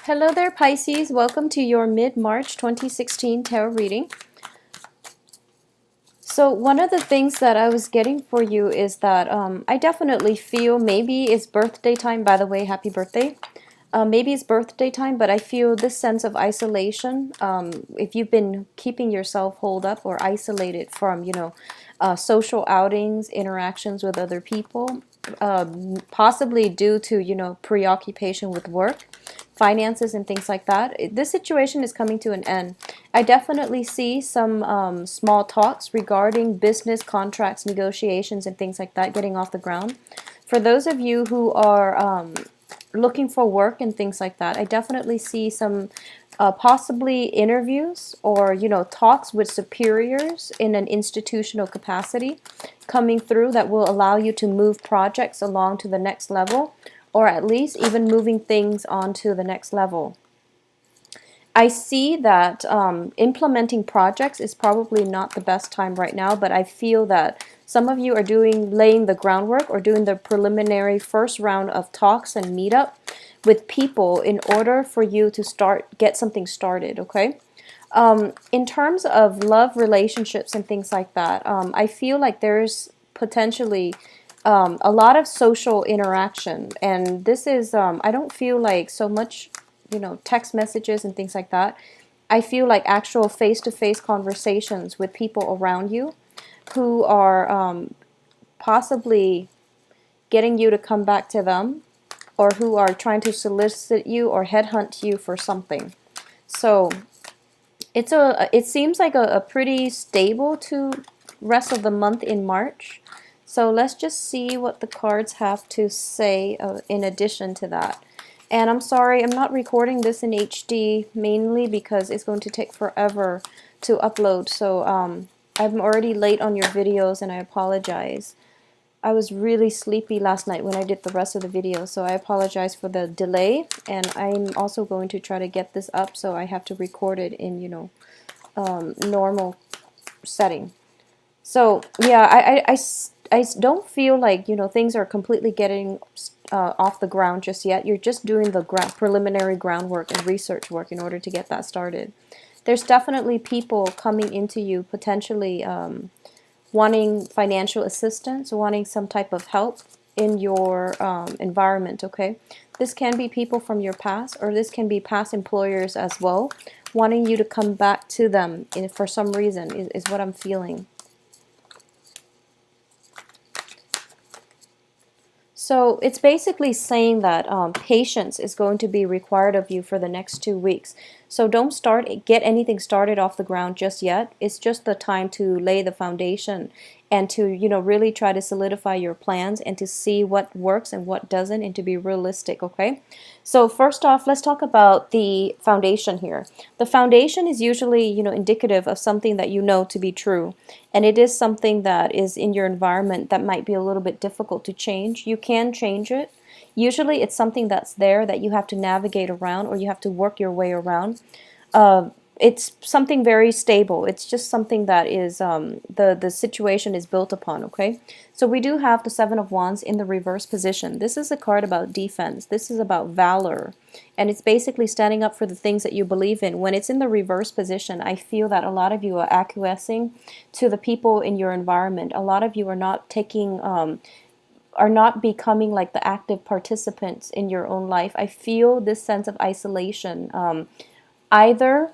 Hello there, Pisces. Welcome to your mid-March 2016 tarot reading. So one of the things that I was getting for you is that I definitely feel maybe it's birthday time. By the way, happy birthday. Maybe it's birthday time, but I feel this sense of isolation. If you've been keeping yourself holed up or isolated from, social outings, interactions with other people, possibly due to, preoccupation with work, finances, and things like that, this situation is coming to an end. I definitely see some small talks regarding business contracts, negotiations, and things like that getting off the ground. For those of you who are looking for work and things like that, I definitely see some possibly interviews or talks with superiors in an institutional capacity coming through that will allow you to move projects along to the next level, or at least even moving things on to the next level. I see that implementing projects is probably not the best time right now, but I feel that some of you are laying the groundwork or doing the preliminary first round of talks and meetup with people in order for you to get something started, okay? In terms of love, relationships, and things like that, I feel like there's potentially a lot of social interaction, and this is, I don't feel like so much text messages and things like that. I feel like actual face-to-face conversations with people around you who are possibly getting you to come back to them, or who are trying to solicit you or headhunt you for something. So it seems like a pretty stable to rest of the month in March. So let's just see what the cards have to say in addition to that. And I'm sorry, I'm not recording this in HD, mainly because it's going to take forever to upload. So I'm already late on your videos, and I apologize. I was really sleepy last night when I did the rest of the video, so I apologize for the delay. And I'm also going to try to get this up, so I have to record it in, normal setting. So yeah, I don't feel like things are completely getting off the ground just yet. You're just doing the preliminary groundwork and research work in order to get that started. There's definitely people coming into you potentially wanting financial assistance, wanting some type of help in your environment, okay? This can be people from your past, or this can be past employers as well, wanting you to come back to them for some reason is what I'm feeling. So it's basically saying that patience is going to be required of you for the next 2 weeks. So don't get anything started off the ground just yet. It's just the time to lay the foundation and to really try to solidify your plans and to see what works and what doesn't, and to be realistic, okay? So first off, let's talk about the foundation here. The foundation is usually indicative of something that you know to be true, and it is something that is in your environment that might be a little bit difficult to change. You can change it. Usually it's something that's there that you have to navigate around, or you have to work your way around. It's something very stable. It's just something that is the situation is built upon, okay? So we do have the Seven of Wands in the reverse position. This is a card about defense. This is about valor. And it's basically standing up for the things that you believe in. When it's in the reverse position, I feel that a lot of you are acquiescing to the people in your environment. A lot of you are not taking are not becoming like the active participants in your own life. I feel this sense of isolation, either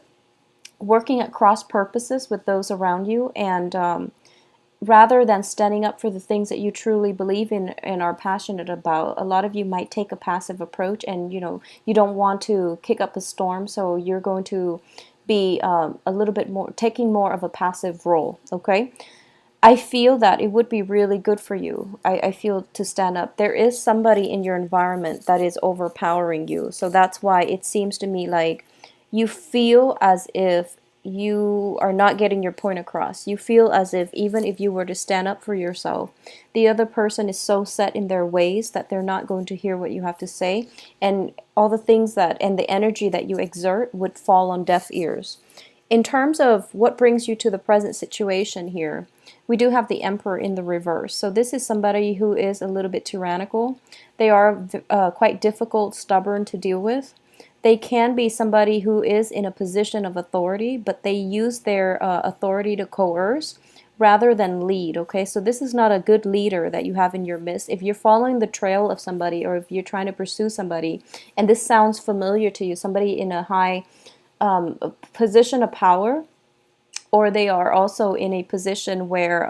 working at cross purposes with those around you, and rather than standing up for the things that you truly believe in and are passionate about, a lot of you might take a passive approach, and you don't want to kick up a storm, so you're going to be a little bit more taking more of a passive role, okay? I feel that it would be really good for you. I feel to stand up. There is somebody in your environment that is overpowering you. So that's why it seems to me like you feel as if you are not getting your point across. You feel as if even if you were to stand up for yourself, the other person is so set in their ways that they're not going to hear what you have to say. And all the things and the energy that you exert would fall on deaf ears. In terms of what brings you to the present situation here, we do have the Emperor in the reverse. So this is somebody who is a little bit tyrannical. They are quite difficult, stubborn to deal with. They can be somebody who is in a position of authority, but they use their authority to coerce rather than lead. Okay, so this is not a good leader that you have in your midst. If you're following the trail of somebody, or if you're trying to pursue somebody, and this sounds familiar to you, somebody in a high position of power, or they are also in a position where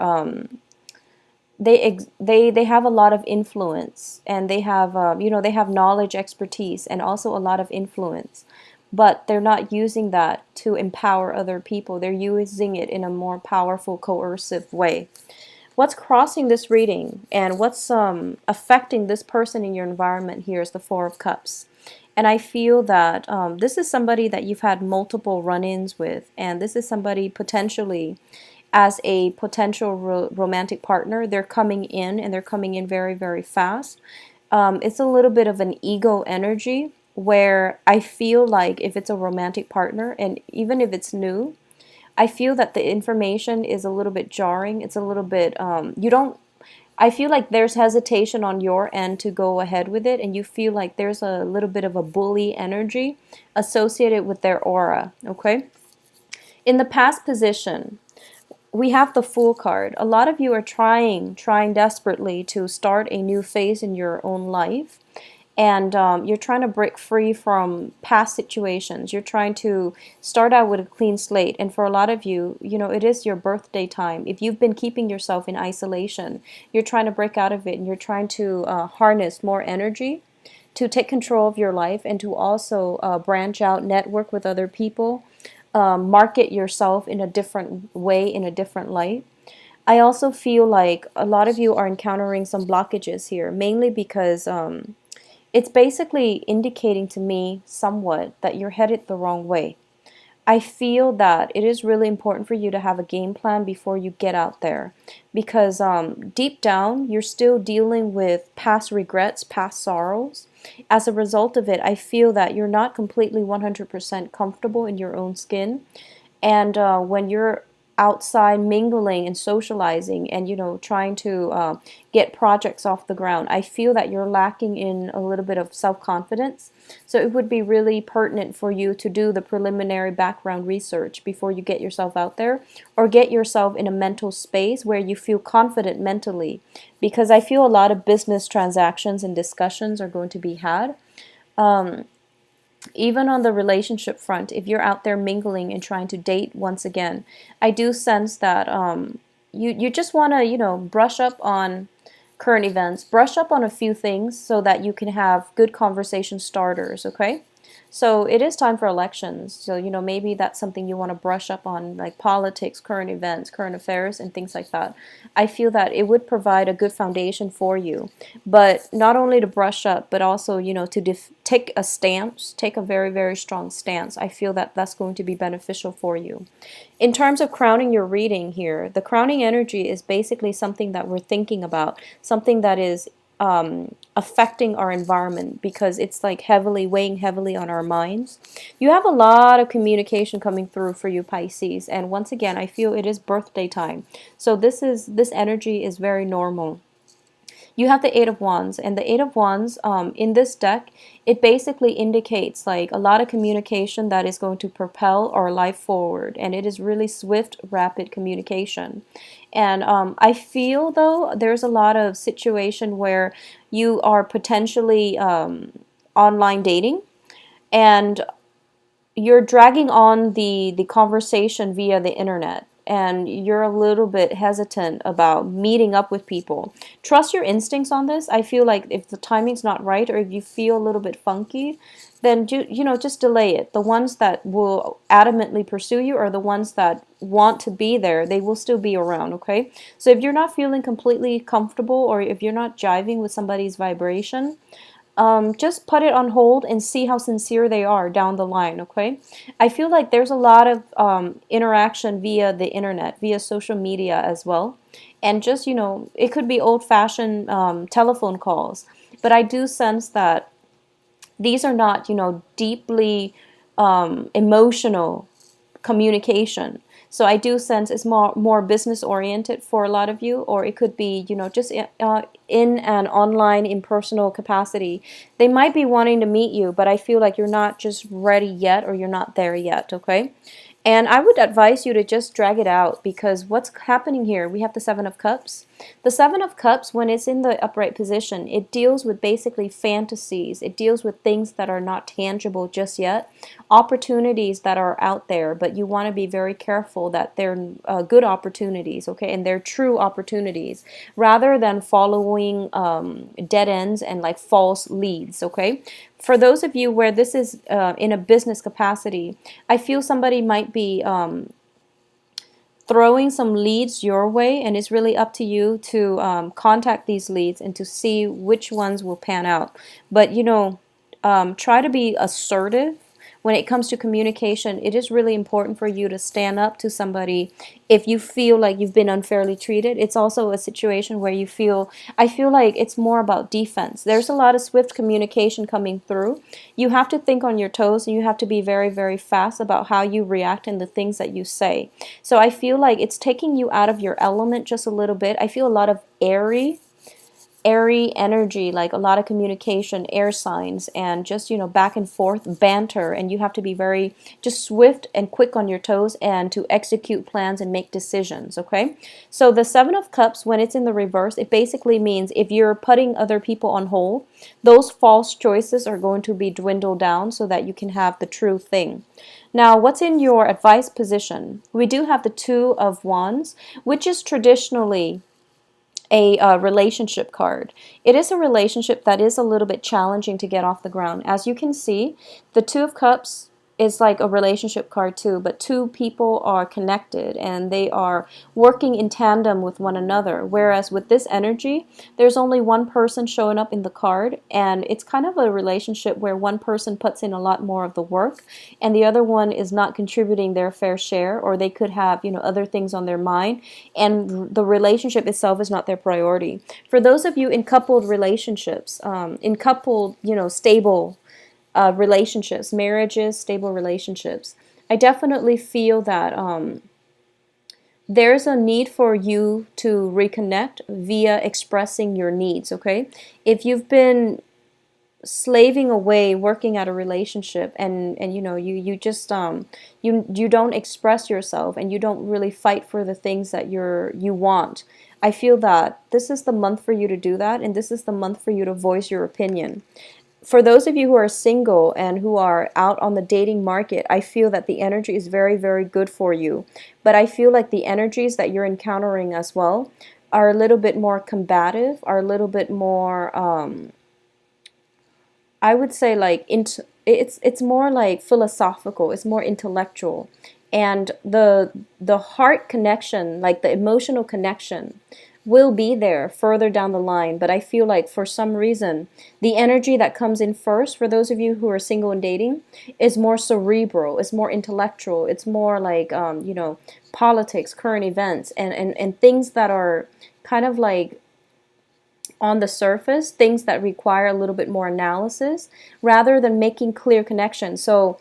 they have a lot of influence, and they have they have knowledge, expertise, and also a lot of influence, but they're not using that to empower other people. They're using it in a more powerful, coercive way. What's crossing this reading and what's affecting this person in your environment here is the Four of Cups. And I feel that this is somebody that you've had multiple run-ins with, and this is somebody potentially as a potential romantic partner. They're coming in, and they're coming in very, very fast. It's a little bit of an ego energy where I feel like if it's a romantic partner, and even if it's new, I feel that the information is a little bit jarring. It's a little bit, you don't, I feel like there's hesitation on your end to go ahead with it, and you feel like there's a little bit of a bully energy associated with their aura, okay? In the past position, we have the Fool card. A lot of you are trying desperately to start a new phase in your own life, and you're trying to break free from past situations. You're trying to start out with a clean slate. And for a lot of you, it is your birthday time. If you've been keeping yourself in isolation, you're trying to break out of it, and you're trying to harness more energy to take control of your life, and to also branch out, network with other people, market yourself in a different way, in a different light. I also feel like a lot of you are encountering some blockages here, mainly because it's basically indicating to me somewhat that you're headed the wrong way. I feel that it is really important for you to have a game plan before you get out there, because deep down you're still dealing with past regrets, past sorrows. As a result of it, I feel that you're not completely 100% comfortable in your own skin. And when you're outside mingling and socializing, and trying to get projects off the ground, I feel that you're lacking in a little bit of self-confidence. So it would be really pertinent for you to do the preliminary background research before you get yourself out there, or get yourself in a mental space where you feel confident mentally, because I feel a lot of business transactions and discussions are going to be had. Even on the relationship front, if you're out there mingling and trying to date once again, I do sense that you just want to, brush up on current events, brush up on a few things so that you can have good conversation starters, okay? So it is time for elections. So, maybe that's something you want to brush up on, like politics, current events, current affairs, and things like that. I feel that it would provide a good foundation for you. But not only to brush up, but also, to take a stance, take a very, very strong stance. I feel that that's going to be beneficial for you. In terms of crowning your reading here, the crowning energy is basically something that we're thinking about, something that is affecting our environment, because it's like weighing heavily on our minds. You have a lot of communication coming through for you, Pisces, and once again, I feel it is birthday time. So this energy is very normal. You have the Eight of Wands, and the Eight of Wands in this deck, it basically indicates like a lot of communication that is going to propel our life forward, and it is really swift, rapid communication. And I feel, though, there's a lot of situation where you are potentially online dating, and you're dragging on the conversation via the internet, and you're a little bit hesitant about meeting up with people. Trust your instincts on this. I feel like if the timing's not right, or if you feel a little bit funky, then just delay it. The ones that will adamantly pursue you are the ones that want to be there. They will still be around, okay? So if you're not feeling completely comfortable, or if you're not jiving with somebody's vibration, just put it on hold and see how sincere they are down the line, okay? I feel like there's a lot of interaction via the internet, via social media as well. And just, it could be old-fashioned telephone calls. But I do sense that these are not, deeply emotional communication. So I do sense it's more business oriented for a lot of you, or it could be, just in an online, impersonal capacity. They might be wanting to meet you, but I feel like you're not just ready yet, or you're not there yet, okay? And I would advise you to just drag it out, because what's happening here, we have the Seven of Cups. The Seven of Cups, when it's in the upright position, it deals with basically fantasies. It deals with things that are not tangible just yet, opportunities that are out there, but you want to be very careful that they're good opportunities, okay, and they're true opportunities, rather than following dead ends and like false leads, okay? For those of you where this is in a business capacity, I feel somebody might be throwing some leads your way, and it's really up to you to contact these leads and to see which ones will pan out. But try to be assertive when it comes to communication. It is really important for you to stand up to somebody if you feel like you've been unfairly treated. It's also a situation where I feel like it's more about defense. There's a lot of swift communication coming through. You have to think on your toes, and you have to be very, very fast about how you react and the things that you say. So I feel like it's taking you out of your element just a little bit. I feel a lot of airy energy, like a lot of communication, air signs, and just, back and forth banter. And you have to be very just swift and quick on your toes and to execute plans and make decisions, okay? So the Seven of Cups, when it's in the reverse, it basically means if you're putting other people on hold, those false choices are going to be dwindled down so that you can have the true thing. Now, what's in your advice position? We do have the Two of Wands, which is traditionally a relationship card. It is a relationship that is a little bit challenging to get off the ground. As you can see, the Two of Cups is like a relationship card too, but two people are connected and they are working in tandem with one another. Whereas with this energy, there's only one person showing up in the card, and it's kind of a relationship where one person puts in a lot more of the work and the other one is not contributing their fair share, or they could have, other things on their mind, and the relationship itself is not their priority. For those of you in coupled relationships, stable relationships, marriages, stable relationships, I definitely feel that there's a need for you to reconnect via expressing your needs, okay? If you've been slaving away working at a relationship, and you just you don't express yourself, and you don't really fight for the things that you want, I feel that this is the month for you to do that, and this is the month for you to voice your opinion. For those of you who are single and who are out on the dating market, I feel that the energy is very, very good for you. But I feel like the energies that you're encountering as well are a little bit more combative, are a little bit more, I would say, like, it's more like philosophical, it's more intellectual. And the heart connection, like the emotional connection, will be there further down the line. But I feel like for some reason, the energy that comes in first, for those of you who are single and dating, is more cerebral, it's more intellectual, it's more like, politics, current events, and things that are kind of like on the surface, things that require a little bit more analysis rather than making clear connections. So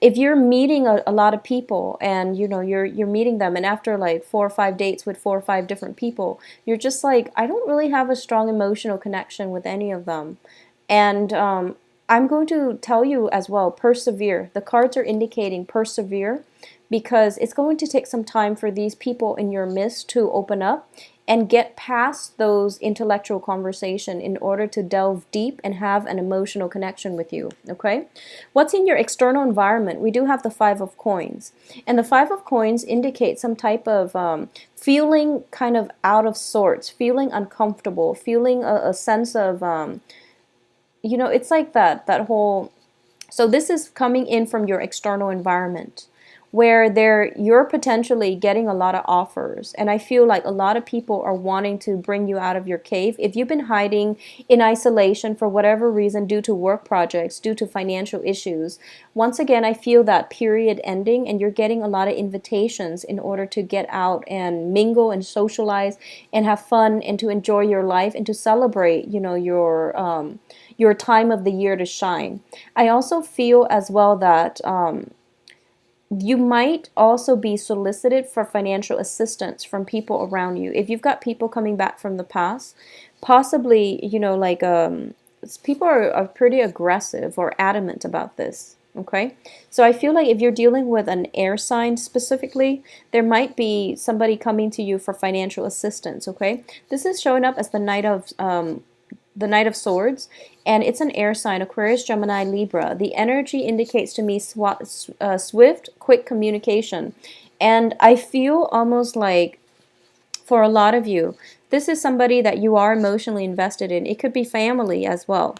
if you're meeting a lot of people, and you're meeting them, and after like 4 or 5 dates with 4 or 5 different people, you're just like, I don't really have a strong emotional connection with any of them. And I'm going to tell you as well, persevere. The cards are indicating persevere, because it's going to take some time for these people in your midst to open up and get past those intellectual conversation in order to delve deep and have an emotional connection with you, okay? What's in your external environment? We do have the Five of Coins. And the Five of Coins indicates some type of feeling kind of out of sorts, feeling uncomfortable, feeling a sense of, it's like that whole... So this is coming in from your external environment, where you're potentially getting a lot of offers. And I feel like a lot of people are wanting to bring you out of your cave. If you've been hiding in isolation for whatever reason, due to work projects, due to financial issues, once again, I feel that period ending, and you're getting a lot of invitations in order to get out and mingle and socialize and have fun and to enjoy your life and to celebrate, your time of the year to shine. I also feel as well that You might also be solicited for financial assistance from people around you. If you've got people coming back from the past, possibly, like people are pretty aggressive or adamant about this. Okay, so I feel like if you're dealing with an air sign specifically, there might be somebody coming to you for financial assistance. Okay, this is showing up as the Knight of Swords, and it's an air sign, Aquarius, Gemini, Libra. The energy indicates to me swift, quick communication. And I feel almost like, for a lot of you, this is somebody that you are emotionally invested in. It could be family as well.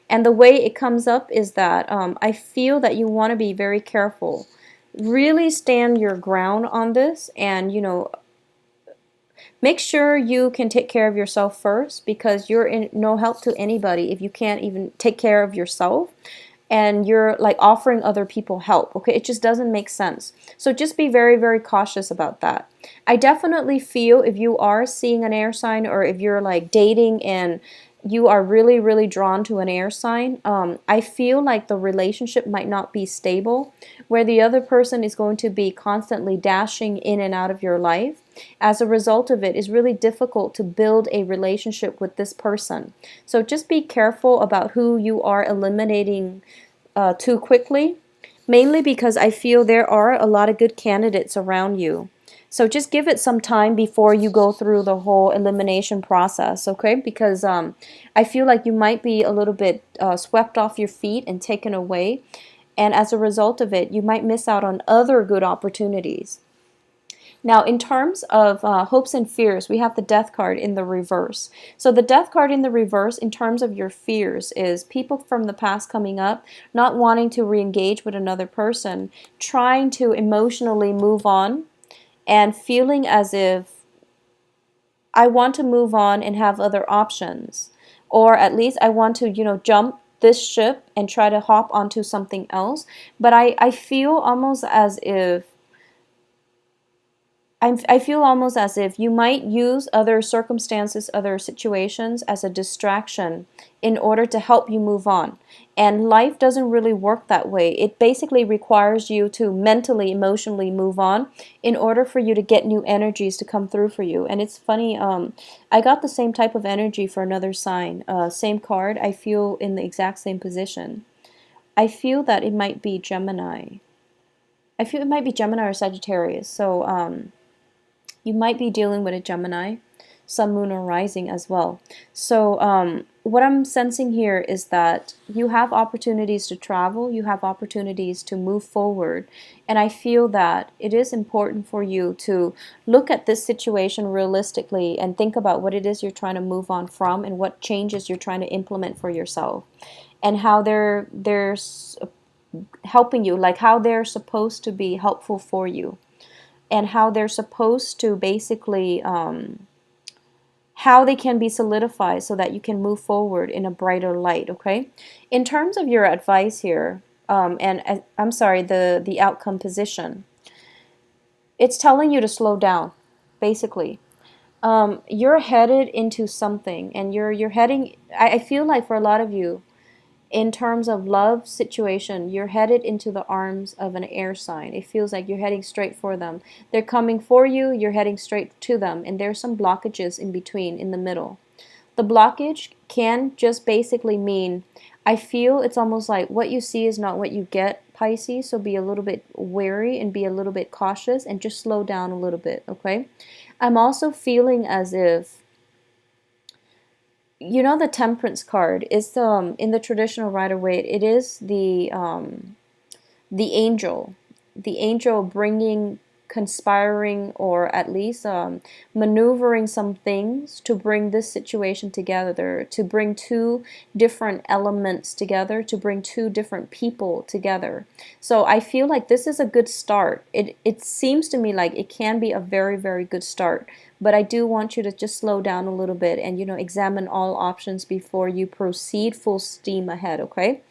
And the way it comes up is that I feel that you want to be very careful. Really stand your ground on this, and, make sure you can take care of yourself first, because you're in no help to anybody if you can't even take care of yourself and you're like offering other people help. Okay, it just doesn't make sense. So just be very, very cautious about that. I definitely feel if you are seeing an air sign, or if you're like dating and you are really, really drawn to an air sign, I feel like the relationship might not be stable, where the other person is going to be constantly dashing in and out of your life. As a result of it, it's really difficult to build a relationship with this person. So just be careful about who you are eliminating too quickly, mainly because I feel there are a lot of good candidates around you. So just give it some time before you go through the whole elimination process, okay? Because I feel like you might be a little bit swept off your feet and taken away. And as a result of it, you might miss out on other good opportunities. Now, in terms of hopes and fears, we have the Death card in the reverse. So the Death card in the reverse, in terms of your fears, is people from the past coming up, not wanting to re-engage with another person, trying to emotionally move on, and feeling as if I want to move on and have other options. Or at least I want to, jump this ship and try to hop onto something else. But I feel almost as if I feel almost as if you might use other circumstances, other situations as a distraction in order to help you move on. And life doesn't really work that way. It basically requires you to mentally, emotionally move on in order for you to get new energies to come through for you. And it's funny, I got the same type of energy for another sign. Same card, I feel in the exact same position. I feel that it might be Gemini. I feel it might be Gemini or Sagittarius. So, you might be dealing with a Gemini, Sun, Moon, or Rising as well. So what I'm sensing here is that you have opportunities to travel, you have opportunities to move forward, and I feel that it is important for you to look at this situation realistically and think about what it is you're trying to move on from, and what changes you're trying to implement for yourself, and how they're helping you, like how they're supposed to be helpful for you, and how they're supposed to basically, how they can be solidified so that you can move forward in a brighter light, okay? In terms of your advice here, and I'm sorry, the outcome position, it's telling you to slow down, basically. You're headed into something, and you're heading, I feel like for a lot of you, in terms of love situation, you're headed into the arms of an air sign. It feels like you're heading straight for them. They're coming for you, you're heading straight to them, and there's some blockages in between, in the middle. The blockage can just basically mean, I feel it's almost like what you see is not what you get, Pisces, so be a little bit wary and be a little bit cautious and just slow down a little bit, okay? I'm also feeling as if, the Temperance card is in the traditional Rider-Waite. It is the angel bringing, conspiring, or at least maneuvering some things to bring this situation together, to bring two different elements together, to bring two different people together. So I feel like this is a good start. It seems to me like it can be a very, very good start. But I do want you to just slow down a little bit and, examine all options before you proceed full steam ahead, okay?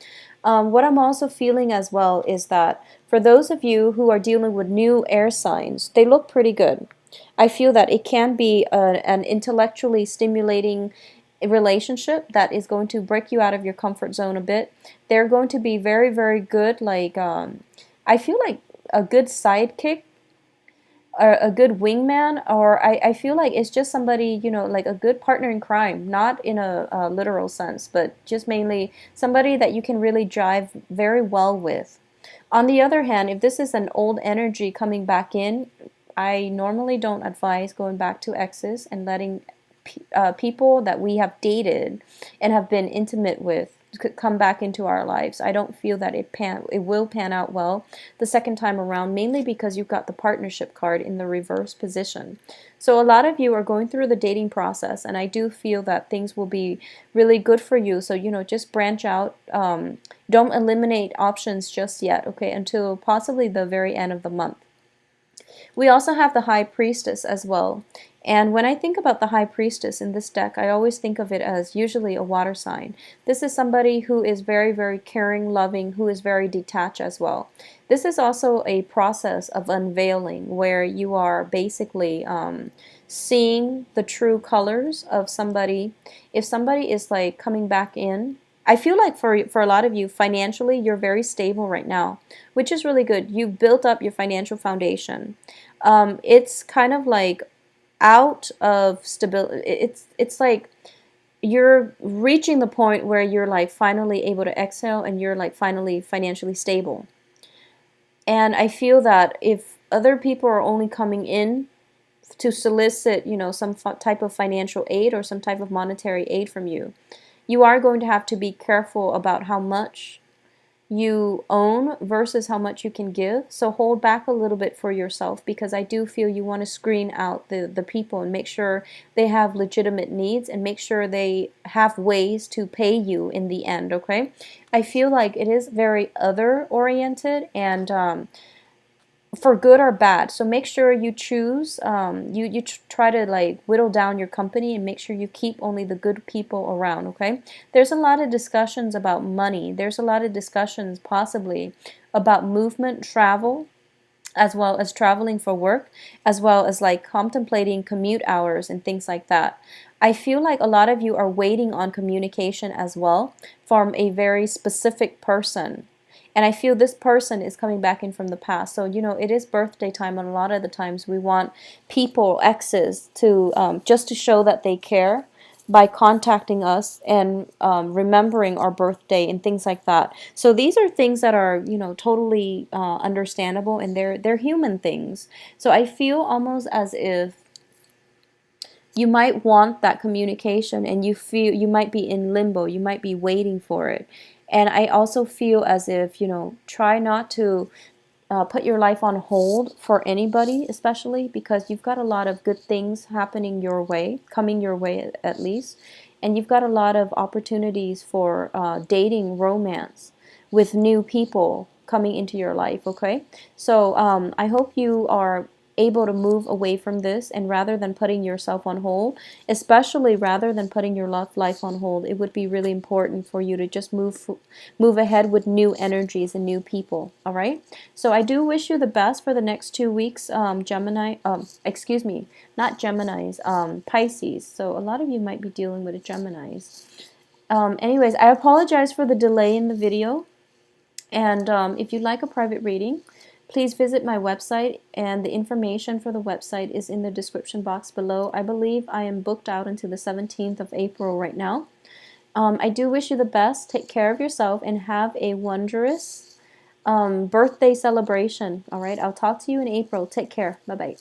What I'm also feeling as well is that for those of you who are dealing with new air signs, they look pretty good. I feel that it can be an intellectually stimulating relationship that is going to break you out of your comfort zone a bit. They're going to be very, very good. Like, I feel like a good sidekick or a good wingman, or I feel like it's just somebody, you know, like a good partner in crime, not in a literal sense, but just mainly somebody that you can really jive very well with. On the other hand, if this is an old energy coming back in, I normally don't advise going back to exes and letting people that we have dated and have been intimate with come back into our lives. I don't feel that it will pan out well the second time around, mainly because you've got the partnership card in the reverse position. So a lot of you are going through the dating process, and I do feel that things will be really good for you. So, you know, just branch out. Don't eliminate options just yet, okay, until possibly the very end of the month. We also have the High Priestess as well. And when I think about the High Priestess in this deck, I always think of it as usually a water sign. This is somebody who is very, very caring, loving, who is very detached as well. This is also a process of unveiling where you are basically seeing the true colors of somebody. If somebody is like coming back in, I feel like for a lot of you, financially, you're very stable right now, which is really good. You've built up your financial foundation. It's kind of like out of stability. It's like you're reaching the point where you're like finally able to exhale and you're like finally financially stable. And I feel that if other people are only coming in to solicit, you know, some type of financial aid or some type of monetary aid from you, you are going to have to be careful about how much you own versus how much you can give. So hold back a little bit for yourself, because I do feel you want to screen out the people and make sure they have legitimate needs and make sure they have ways to pay you in the end, okay? I feel like it is very other oriented and for good or bad. So make sure you choose, you try to like whittle down your company and make sure you keep only the good people around, okay? There's a lot of discussions about money. There's a lot of discussions possibly about movement, travel, as well as traveling for work, as well as like contemplating commute hours and things like that. I feel like a lot of you are waiting on communication as well from a very specific person. And I feel this person is coming back in from the past. So, you know, it is birthday time, and a lot of the times we want people, exes, to just to show that they care by contacting us and remembering our birthday and things like that. So these are things that are, you know, totally understandable, and they're human things. So I feel almost as if you might want that communication and you feel you might be in limbo, you might be waiting for it. And I also feel as if, you know, try not to put your life on hold for anybody, especially because you've got a lot of good things happening your way, coming your way at least. And you've got a lot of opportunities for dating, romance with new people coming into your life, okay? So I hope you are able to move away from this, and rather than putting yourself on hold, especially rather than putting your love life on hold, it would be really important for you to just move ahead with new energies and new people. All right, so I do wish you the best for the next 2 weeks, Gemini, excuse me, not Geminis, Pisces. So a lot of you might be dealing with a Geminis. Anyways, I apologize for the delay in the video. And if you'd like a private reading, please visit my website, and the information for the website is in the description box below. I believe I am booked out until the 17th of April right now. I do wish you the best. Take care of yourself and have a wondrous birthday celebration. All right, I'll talk to you in April. Take care. Bye-bye.